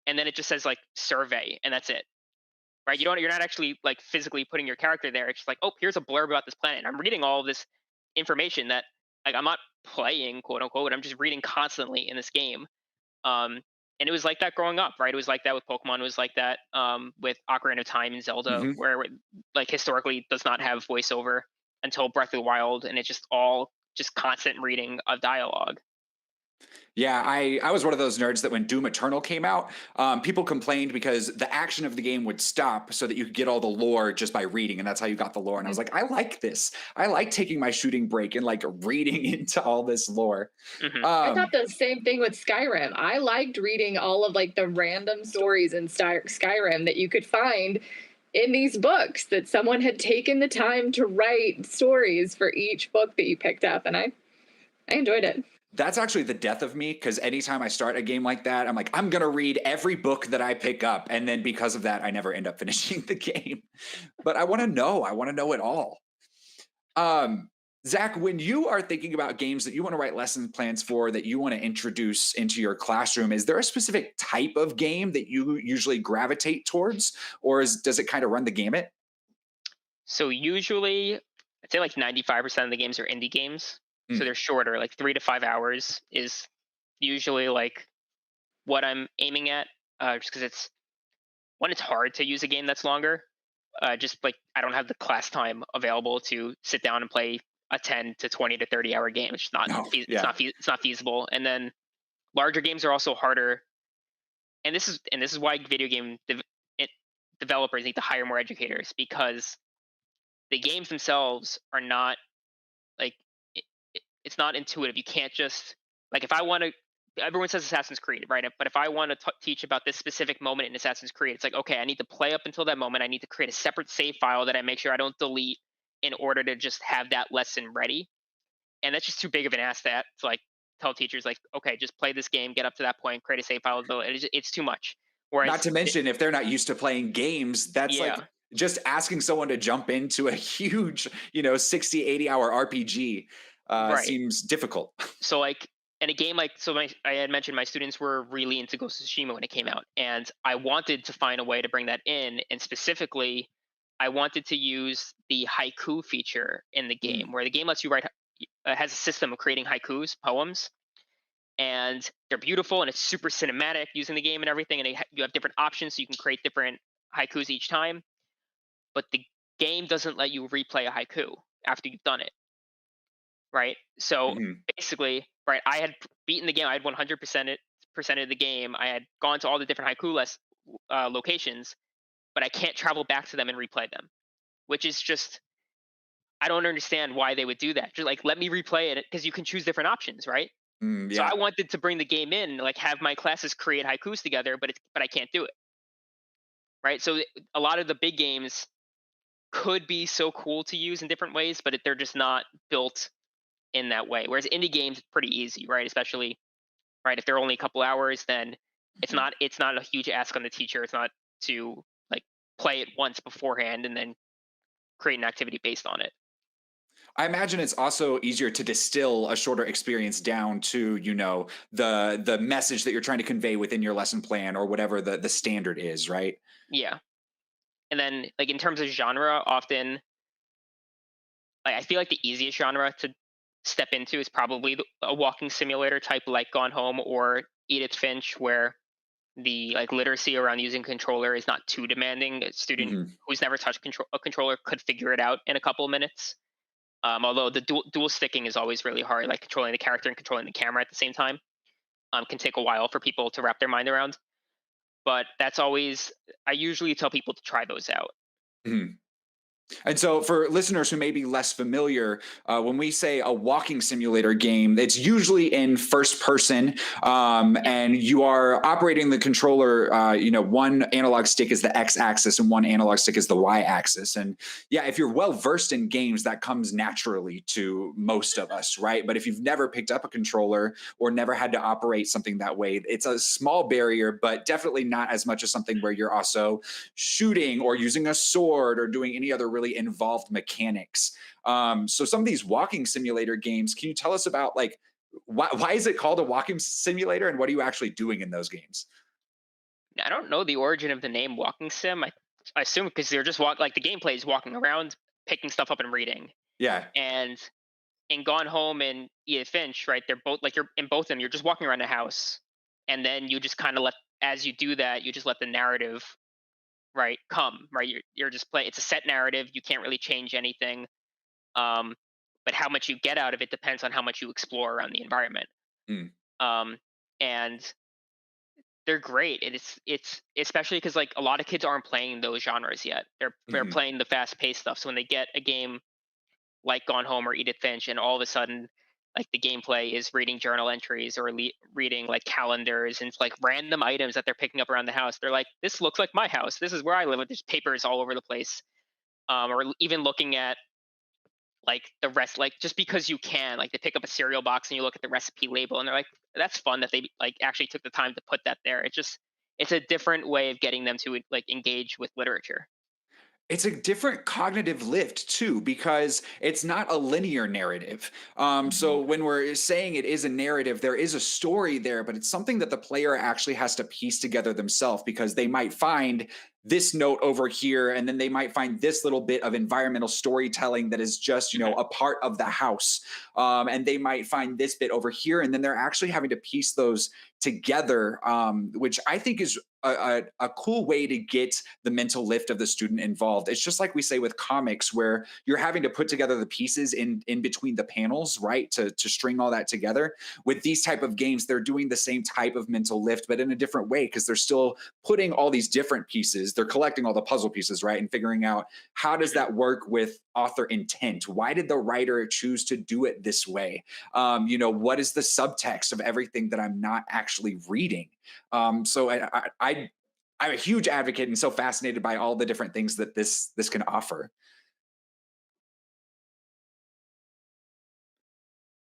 and then it just says like survey, and that's it. Right? You're not actually like physically putting your character there. It's just like, oh, here's a blurb about this planet. I'm reading all of this information that like I'm not playing, quote unquote, I'm just reading constantly in this game. And it was like that growing up, right? It was like that with Pokemon. It was like that with Ocarina of Time and Zelda, where like historically does not have voiceover until Breath of the Wild, and it's just all just constant reading of dialogue. Yeah, I was one of those nerds that when Doom Eternal came out, people complained because the action of the game would stop so that you could get all the lore just by reading, and that's how you got the lore. And I was like, I like this. I like taking my shooting break and like reading into all this lore. I thought the same thing with Skyrim. I liked reading all of like the random stories in Skyrim that you could find in these books, that someone had taken the time to write stories for each book that you picked up, and I enjoyed it. That's actually the death of me, because anytime I start a game like that, I'm like, I'm gonna read every book that I pick up, and then because of that, I never end up finishing the game. But I want to know. I want to know it all. Um, Zach, when you are thinking about games that you want to write lesson plans for, that you want to introduce into your classroom, is there a specific type of game that you usually gravitate towards, or does it kind of run the gamut? So usually, I'd say like 95% of the games are indie games. So Mm, they're shorter, like 3 to 5 hours is usually like what I'm aiming at. Just because it's hard to use a game that's longer. Just like I don't have the class time available to sit down and play a 10 to 20 to 30 hour game. It's not no, it's yeah. it's not feasible. And then larger games are also harder. And this is why developers need to hire more educators, because the games themselves are not like it's not intuitive. You can't just like if I want to. Everyone says Assassin's Creed, right? But if I want to teach about this specific moment in Assassin's Creed, it's like, okay, I need to play up until that moment. I need to create a separate save file that I make sure I don't delete in order to just have that lesson ready. And that's just too big of an ask to like tell teachers like, okay, just play this game, get up to that point, create a save file. It's too much. Not Whereas, to mention, if they're not used to playing games, that's like yeah, just asking someone to jump into a huge, 60, 80 hour RPG right. seems difficult. So like in a game like I had mentioned my students were really into Ghost of Tsushima when it came out, and I wanted to find a way to bring that in, and specifically I wanted to use the haiku feature in the Mm, game, where the game lets you write has a system of creating haikus, poems, and they're beautiful and it's super cinematic using the game and everything, and you have different options so you can create different haikus each time, but the game doesn't let you replay a haiku after you've done it, right? So mhm. basically, right, I had beaten the game. I had 100% of the game. I had gone to all the different locations, but I can't travel back to them and replay them, which is just I don't understand why they would do that. Just like let me replay it because you can choose different options, right? Mm, So I yeah. wanted to bring the game in, like have my classes create haikus together, but I can't do it, right? So a lot of the big games could be so cool to use in different ways, but they're just not built in that way. Whereas indie games, pretty easy, right? Especially right if they're only a couple hours, then Mhm. it's not a huge ask on the teacher. It's not to like play it once beforehand and then create an activity based on it. I imagine it's also easier to distill a shorter experience down to, the message that you're trying to convey within your lesson plan, or whatever the standard is, right? Yeah. And then like in terms of genre, often like I feel like the easiest genre to step into is probably a walking simulator type like Gone Home or Edith Finch, where the like literacy around using a controller is not too demanding. A student Mhm. who's never touched a controller could figure it out in a couple of minutes. Although the dual sticking is always really hard, like controlling the character and controlling the camera at the same time, can take a while for people to wrap their mind around. But that's always I usually tell people to try those out. Mhm. And so, for listeners who may be less familiar, when we say a walking simulator game, it's usually in first person, Yep. and you are operating the controller. One analog stick is the X axis, and one analog stick is the Y axis. And yeah, if you're well versed in games, that comes naturally to most of us, right? But if you've never picked up a controller or never had to operate something that way, it's a small barrier, but definitely not as much as something where you're also shooting or using a sword or doing any other really involved mechanics. So some of these walking simulator games, can you tell us about like why is it called a walking simulator, and what are you actually doing in those games? I don't know the origin of the name walking sim. I assume because they're just like the gameplay is walking around, picking stuff up and reading. Yeah. And in Gone Home and Edith Finch, right? They're both like you're in both of them. You're just walking around a house, and then you just kind of let as you do that, you just let the narrative right come right. You're just playing. It's a set narrative. You can't really change anything. Um, but how much you get out of it depends on how much you explore around the environment. Mm, Um, and they're great. It's especially because like a lot of kids aren't playing those genres yet. They're mhm. playing the fast paced stuff. So when they get a game like Gone Home or Edith Finch, and all of a sudden, like the gameplay is reading journal entries or reading like calendars and like random items that they're picking up around the house. They're like, "This looks like my house. This is where I live." There's papers all over the place, or even looking at like the rest, like just because you can, like they pick up a cereal box and you look at the recipe label and they're like, that's fun that they like actually took the time to put that there. It's a different way of getting them to like engage with literature. It's a different cognitive lift too, because it's not a linear narrative. So Mhm. when we're saying it is a narrative, there is a story there, but it's something that the player actually has to piece together themselves, because they might find this note over here, and then they might find this little bit of environmental storytelling that is just, Mhm. a part of the house. And they might find this bit over here, and then they're actually having to piece those together, which I think is a cool way to get the mental lift of the student involved. It's just like we say with comics, where you're having to put together the pieces in between the panels, right, to string all that together. With these type of games, they're doing the same type of mental lift, but in a different way, because they're still putting all these different pieces. They're collecting all the puzzle pieces, right, and figuring out how does Mhm. that work with author intent. Why did the writer choose to do it this way? What is the subtext of everything that I'm not actually reading? So I'm a huge advocate and so fascinated by all the different things that this can offer.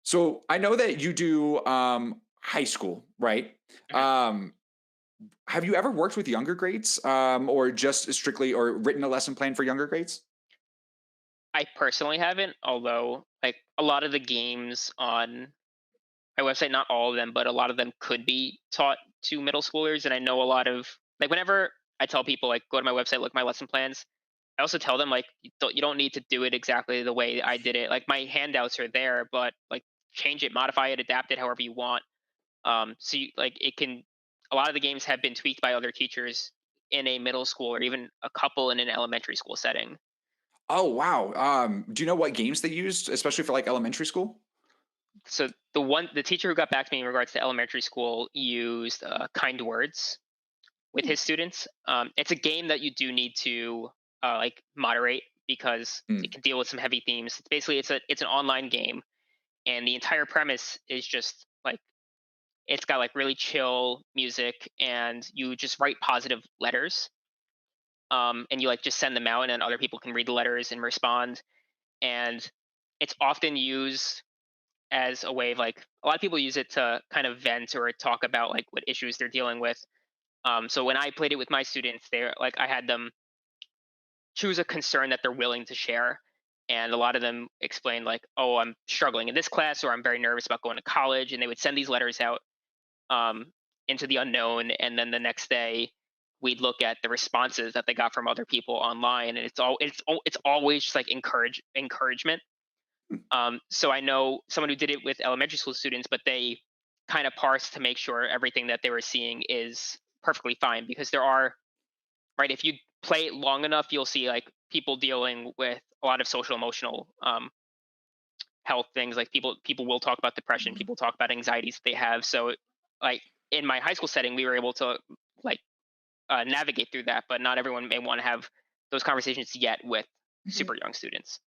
So I know that you do high school, right? Mhm. Um, have you ever worked with younger grades, or just strictly, or written a lesson plan for younger grades? I personally haven't, although like a lot of the games on my website, not all of them, but a lot of them could be taught to middle schoolers. And I know a lot of like whenever I tell people like go to my website, look at my lesson plans, I also tell them like you don't need to do it exactly the way I did it. Like my handouts are there, but like change it, modify it, adapt it however you want. So you, like it can. A lot of the games have been tweaked by other teachers in a middle school or even a couple in an elementary school setting. Oh wow. Do you know what games they used, especially for like elementary school? So the teacher who got back to me in regards to elementary school used kind words with his students. It's a game that you do need to like moderate because it Mm. can deal with some heavy themes. It's basically it's an online game, and the entire premise is just like it's got like really chill music, and you just write positive letters, and you like just send them out, and then other people can read the letters and respond. And it's often used as a way of like a lot of people use it to kind of vent or talk about like what issues they're dealing with. So when I played it with my students, they're like I had them choose a concern that they're willing to share. And a lot of them explained like, "Oh, I'm struggling in this class, or I'm very nervous about going to college." And they would send these letters out um, into the unknown, and then the next day we'd look at the responses that they got from other people online, and it's always just like encouragement. So I know someone who did it with elementary school students, but they kind of parsed to make sure everything that they were seeing is perfectly fine because there are right if you play it long enough you'll see like people dealing with a lot of social emotional health things like people will talk about depression, people talk about anxieties that they have. So like in my high school setting we were able to like navigate through that, but not everyone may want to have those conversations yet with Mhm. super young students.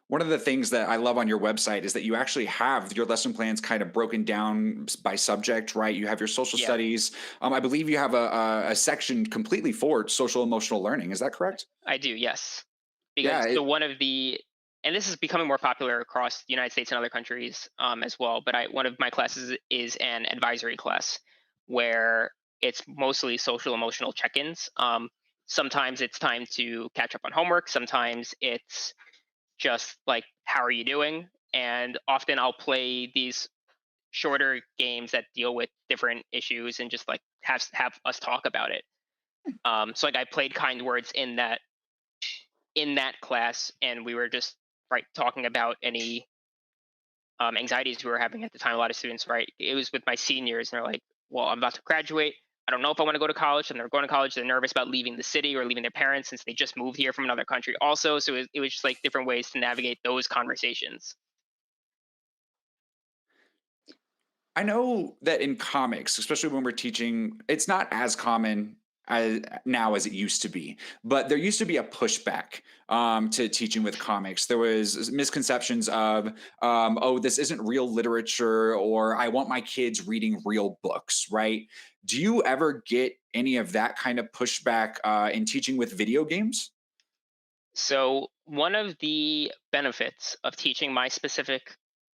One of the things that I love on your website is that you actually have your lesson plans kind of broken down by subject, right? You have your social Yeah, studies. I believe you have a section completely for social emotional learning. Is that correct? I do, yes. Yeah. Because so one of the and this is becoming more popular across the United States and other countries as well. But one of my classes is an advisory class where it's mostly social emotional check-ins. Sometimes it's time to catch up on homework. Sometimes it's just like how are you doing? And often I'll play these shorter games that deal with different issues and just like have us talk about it. So like I played kind words in that class, and we were just right talking about any anxieties we were having at the time. A lot of students, right? It was with my seniors, and they're like, "Well, I'm about to graduate. I don't know if I want to go to college." And they're going to college. They're nervous about leaving the city or leaving their parents since they just moved here from another country. Also, so it was just like different ways to navigate those conversations. I know that in comics, especially when we're teaching, it's not as common now as it used to be. But there used to be a pushback to teaching with comics. There was misconceptions of, oh, this isn't real literature, or I want my kids reading real books, right? Do you ever get any of that kind of pushback in teaching with video games? So, one of the benefits of teaching my specific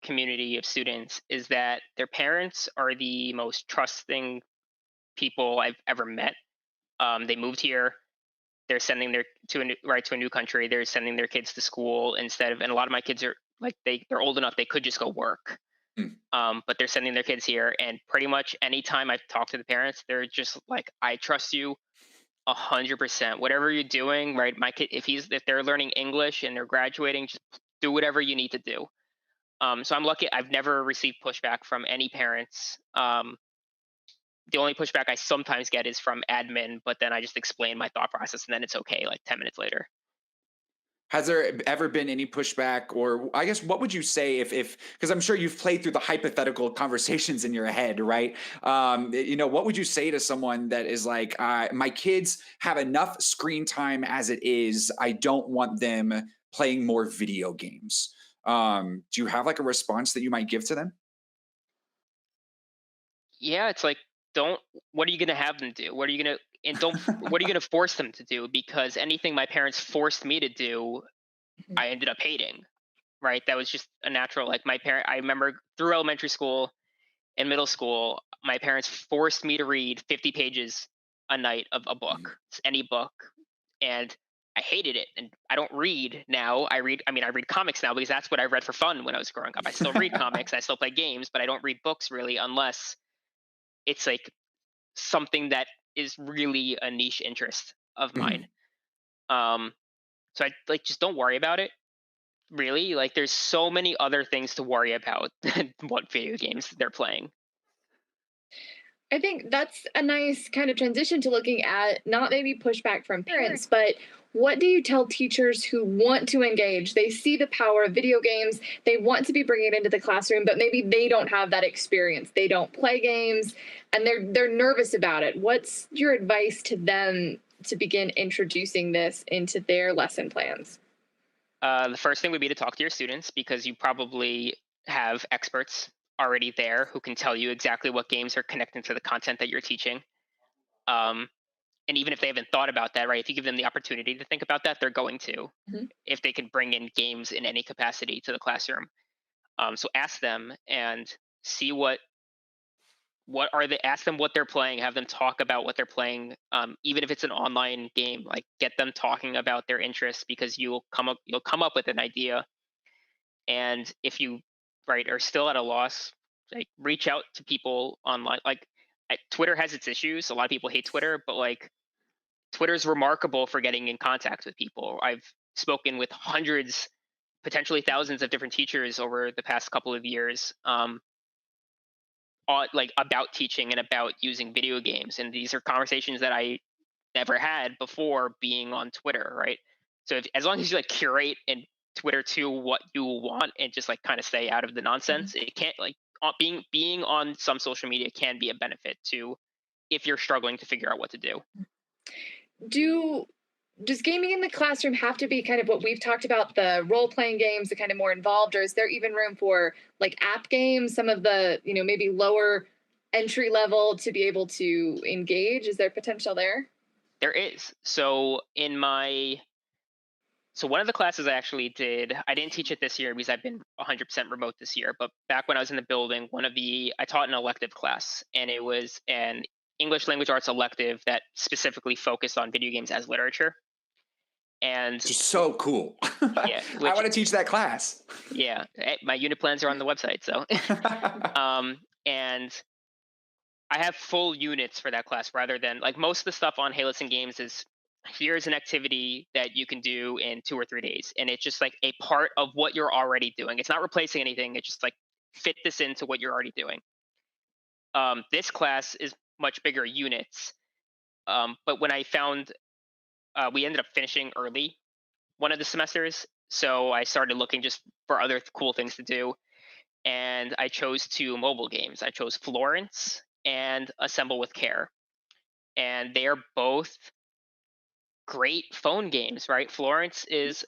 community of students is that their parents are the most trusting people I've ever met. They moved here. They're sending their to a new, right to a new country. They're sending their kids to school instead of, and a lot of my kids are like they're old enough they could just go work. Mm. But they're sending their kids here, and pretty much anytime I've talked to the parents, they're just like, "I trust you 100%. Whatever you're doing, right? My kid, if they're learning English and they're graduating, just do whatever you need to do." So I'm lucky. I've never received pushback from any parents. The only pushback I sometimes get is from admin, but then I just explain my thought process, and then it's okay. Like 10 minutes later. Has there ever been any pushback, or I guess what would you say if because I'm sure you've played through the hypothetical conversations in your head, right? What would you say to someone that is like, my kids have enough screen time as it is. I don't want them playing more video games. Do you have like a response that you might give to them? Yeah, it's like, don't. What are you gonna have them do? What are you gonna and don't. What are you gonna force them to do? Because anything my parents forced me to do, Mhm. I ended up hating. Right? That was just a natural. Like my parent, I remember through elementary school and middle school, my parents forced me to read 50 pages a night of a book, any book, and I hated it. And I don't read now. I read comics now because that's what I read for fun when I was growing up. I still read comics, I still play games, but I don't read books really unless it's like something that is really a niche interest of mine. Mhm. Um, so I like just don't worry about it. Really, like there's so many other things to worry about than what video games they're playing. I think that's a nice kind of transition to looking at not maybe pushback from parents, but what do you tell teachers who want to engage? They see the power of video games, they want to be bringing it into the classroom, but maybe they don't have that experience. They don't play games and they're nervous about it. What's your advice to them to begin introducing this into their lesson plans? The first thing would be to talk to your students because you probably have experts already there who can tell you exactly what games are connecting to the content that you're teaching. Um, and even if they haven't thought about that, right? If you give them the opportunity to think about that, they're going to. Mhm. If they can bring in games in any capacity to the classroom, so ask them and see what are they. Ask them what they're playing. Have them talk about what they're playing. Even if it's an online game, like get them talking about their interests because you'll come up with an idea. And if you right are still at a loss, like reach out to people online. Like Twitter has its issues. A lot of people hate Twitter, but like Twitter's remarkable for getting in contact with people. I've spoken with hundreds, potentially thousands of different teachers over the past couple of years, like about teaching and about using video games. And these are conversations that I never had before being on Twitter, right? So as long as you like curate and Twitter to what you want and just like kind of stay out of the nonsense, it can't like being on some social media can be a benefit to if you're struggling to figure out what to do. Do does gaming in the classroom have to be kind of what we've talked about, the role playing games, the kind of more involved, or is there even room for like app games, some of the, maybe lower entry level to be able to engage? Is there potential there? There is. So one of the classes I actually did, I didn't teach it this year because I've been 100% remote this year. But back when I was in the building, I taught an elective class, and it was an English language arts elective that specifically focused on video games as literature. And Just so cool. yeah, I which want to teach that class. yeah, my unit plans are on the website. So, and I have full units for that class rather than like most of the stuff on Hey Listen Games is here's an activity that you can do in 2 or 3 days. And it's just like a part of what you're already doing. It's not replacing anything. It's just like fit this into what you're already doing. This class is much bigger units. But when I found we ended up finishing early one of the semesters. So I started looking just for other cool things to do. And I chose two mobile games. I chose Florence and Assemble with Care. And they are both great phone games, right? Florence is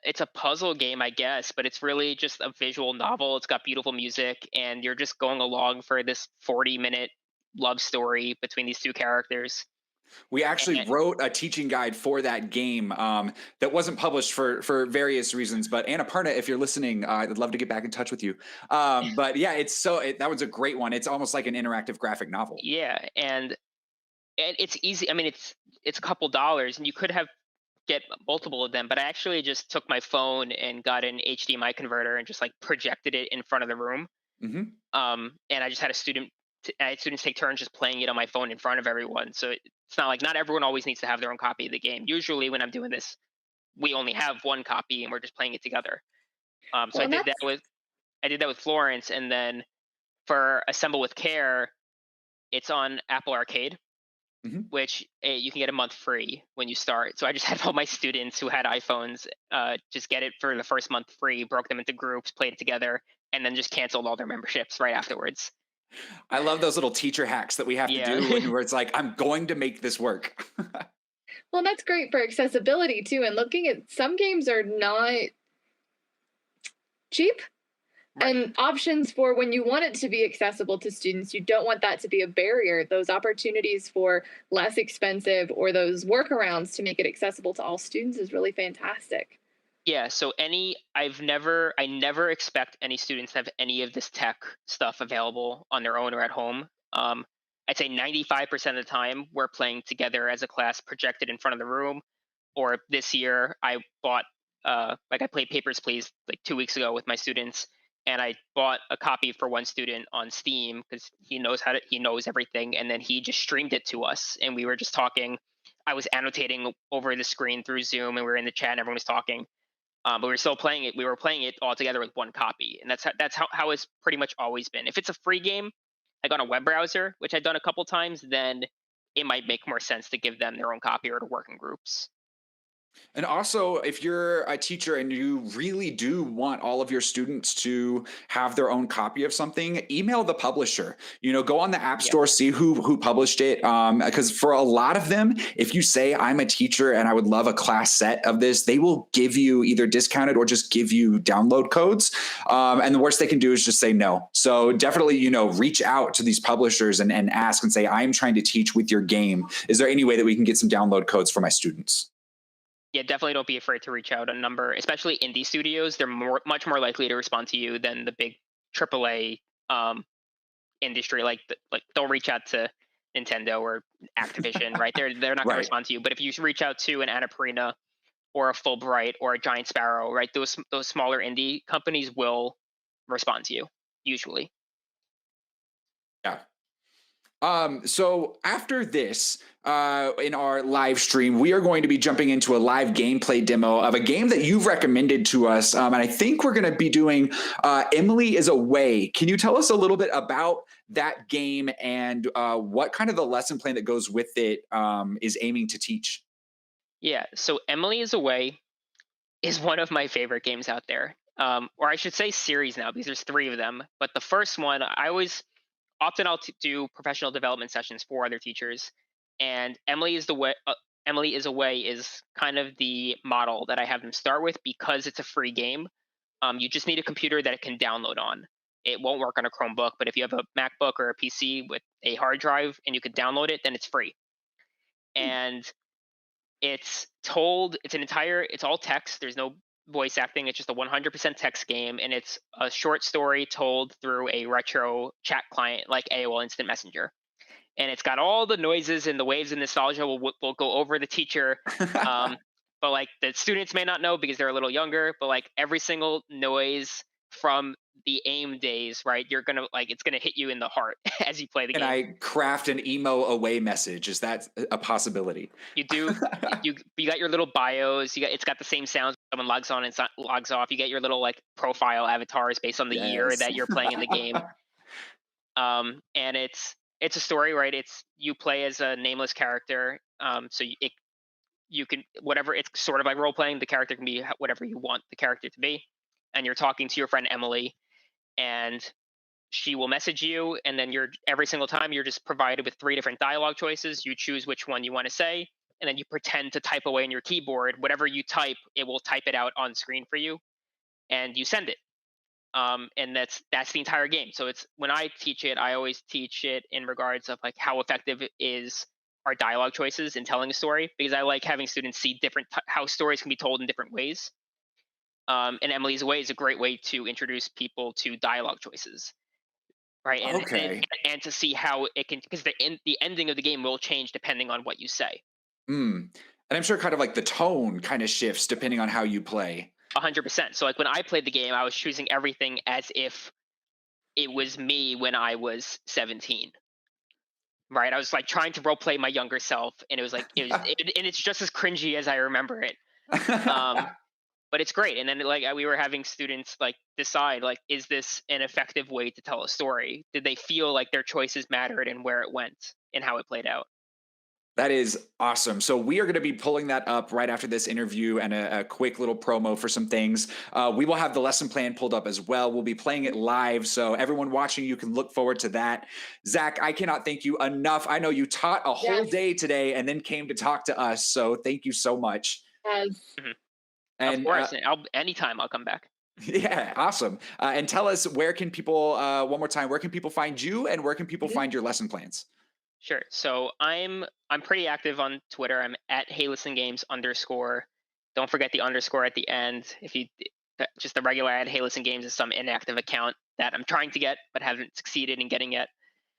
it's a puzzle game, I guess, but it's really just a visual novel. It's got beautiful music, and you're just going along for this 40-minute love story between these two characters. We actually And wrote a teaching guide for that game that wasn't published for various reasons. But Annapurna, if you're listening, I'd love to get back in touch with you. But yeah, that was a great one. It's almost like an interactive graphic novel. yeah, and it's easy. I mean, it's a couple dollars, and you could have get multiple of them. But I actually just took my phone and got an HDMI converter and just like projected it in front of the room. Hmm. And I just had I had students take turns just playing it on my phone in front of everyone. So it's not like not everyone always needs to have their own copy of the game. Usually, when I'm doing this, we only have one copy and we're just playing it together. So Well, and that's I did that with Florence, and then for Assemble with Care, it's on Apple Arcade, Hmm. which you can get a month free when you start. So I just had all my students who had iPhones just get it for the first month free, broke them into groups, played it together, and then just canceled all their memberships right afterwards. I love those little teacher hacks that we have to do where it's like, I'm going to make this work. well, that's great for accessibility too. And looking at some games are not cheap. Right. And options for when you want it to be accessible to students, you don't want that to be a barrier. Those opportunities for less expensive or those workarounds to make it accessible to all students is really fantastic. Yeah, so I never expect any students to have any of this tech stuff available on their own or at home. I'd say 95% of the time we're playing together as a class projected in front of the room. Or this year I bought like I played Papers, Please like 2 weeks ago with my students, and I bought a copy for one student on Steam because he knows everything, and then he just streamed it to us, and we were just talking. I was annotating over the screen through Zoom, and we were in the chat, and everyone was talking. But we were still playing it. We were playing it all together with one copy, and that's how it's pretty much always been. If it's a free game, like on a web browser, which I've done a couple times, then it might make more sense to give them their own copy or to work in groups. And also, if you're a teacher and you really do want all of your students to have their own copy of something, email the publisher. Go on the App Store, see who published it. Because for a lot of them, if you say, I'm a teacher and I would love a class set of this, they will give you either discounted or just give you download codes. And the worst they can do is just say no. So definitely, reach out to these publishers and ask and say, I'm trying to teach with your game. Is there any way that we can get some download codes for my students? Yeah, definitely don't be afraid to reach out. A number, especially indie studios, they're much more likely to respond to you than the big AAA industry. Like don't reach out to Nintendo or Activision, right? They're not going Right. to respond to you. But if you reach out to an Annapurna or a Fulbright or a Giant Sparrow, right? Those smaller indie companies will respond to you usually. Yeah. So after this, in our live stream, we are going to be jumping into a live gameplay demo of a game that you've recommended to us. And I think we're going to be doing Emily is Away. Can you tell us a little bit about that game and what kind of the lesson plan that goes with it is aiming to teach? Yeah. So Emily is Away is one of my favorite games out there. Or I should say series now because there's 3 of them. But the first one, often I'll do professional development sessions for other teachers, and Emily is Away is kind of the model that I have them start with because it's a free game. You just need a computer that it can download on. It won't work on a Chromebook, but if you have a MacBook or a PC with a hard drive and you could download it, then it's free. And it's all text. There's no voice acting. It's just a 100% text game, and it's a short story told through a retro chat client like AOL Instant Messenger. And it's got all the noises and the waves of nostalgia will go over the teacher. But like the students may not know because they're a little younger, but like every single noise from the AIM days, right? It's gonna hit you in the heart as you play the game. And I craft an emo away message. Is that a possibility? You do. you got your little bios. It's got the same sounds. Someone logs on and logs off. You get your little like profile avatars based on the year that you're playing in the game. And it's a story, right? You play as a nameless character. So you can whatever. It's sort of like role playing. The character can be whatever you want the character to be, and you're talking to your friend Emily, and she will message you, and then every single time you're just provided with 3 different dialogue choices. You choose which one you want to say, and then you pretend to type away on your keyboard. Whatever you type, it will type it out on screen for you, and you send it. And that's the entire game. So when I teach it, I always teach it in regards of like how effective it is our dialogue choices in telling a story, because I like having students see how stories can be told in different ways. And Emily's Way is a great way to introduce people to dialogue choices, right? And to see how it can, because the ending of the game will change depending on what you say. And I'm sure kind of like the tone kind of shifts depending on how you play. 100%. So like when I played the game, I was choosing everything as if it was me when I was 17. Right, I was like trying to role play my younger self, and it was like and it's just as cringy as I remember it. But it's great. And then like we were having students like decide like, is this an effective way to tell a story? Did they feel like their choices mattered and where it went and how it played out? That is awesome. So we are going to be pulling that up right after this interview and a quick little promo for some things. We will have the lesson plan pulled up as well. We'll be playing it live. So everyone watching, you can look forward to that. Zack, I cannot thank you enough. I know you taught a whole day today and then came to talk to us. So thank you so much. And, of course, anytime I'll come back. Yeah, awesome. And tell us, where can people, one more time, where can people find you and where can people find your lesson plans? Sure. So I'm pretty active on Twitter. I'm at HeyListenGames_. Don't forget the underscore at the end. If you just the regular at HeyListenGames is some inactive account that I'm trying to get but haven't succeeded in getting yet.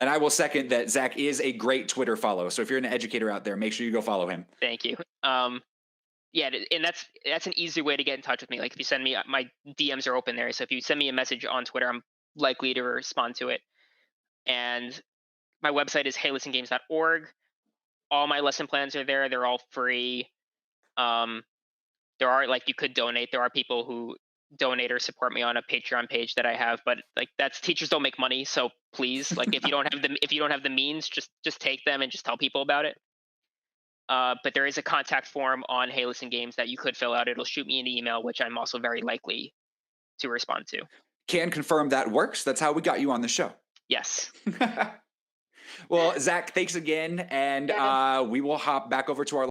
And I will second that Zack is a great Twitter follow. So if you're an educator out there, make sure you go follow him. Thank you. Yeah, and that's an easy way to get in touch with me. Like if you send me, my DMs are open there. So if you send me a message on Twitter, I'm likely to respond to it. And my website is heylistengames.org. All my lesson plans are there. They're all free. There are like, you could donate. There are people who donate or support me on a Patreon page that I have, but like teachers don't make money. So please, like if you don't have the means, just take them and just tell people about it. But there is a contact form on Hey Listen Games that you could fill out. It'll shoot me an email, which I'm also very likely to respond to. Can confirm that works. That's how we got you on the show. Yes. Well, Zack, thanks again. And we will hop back over to our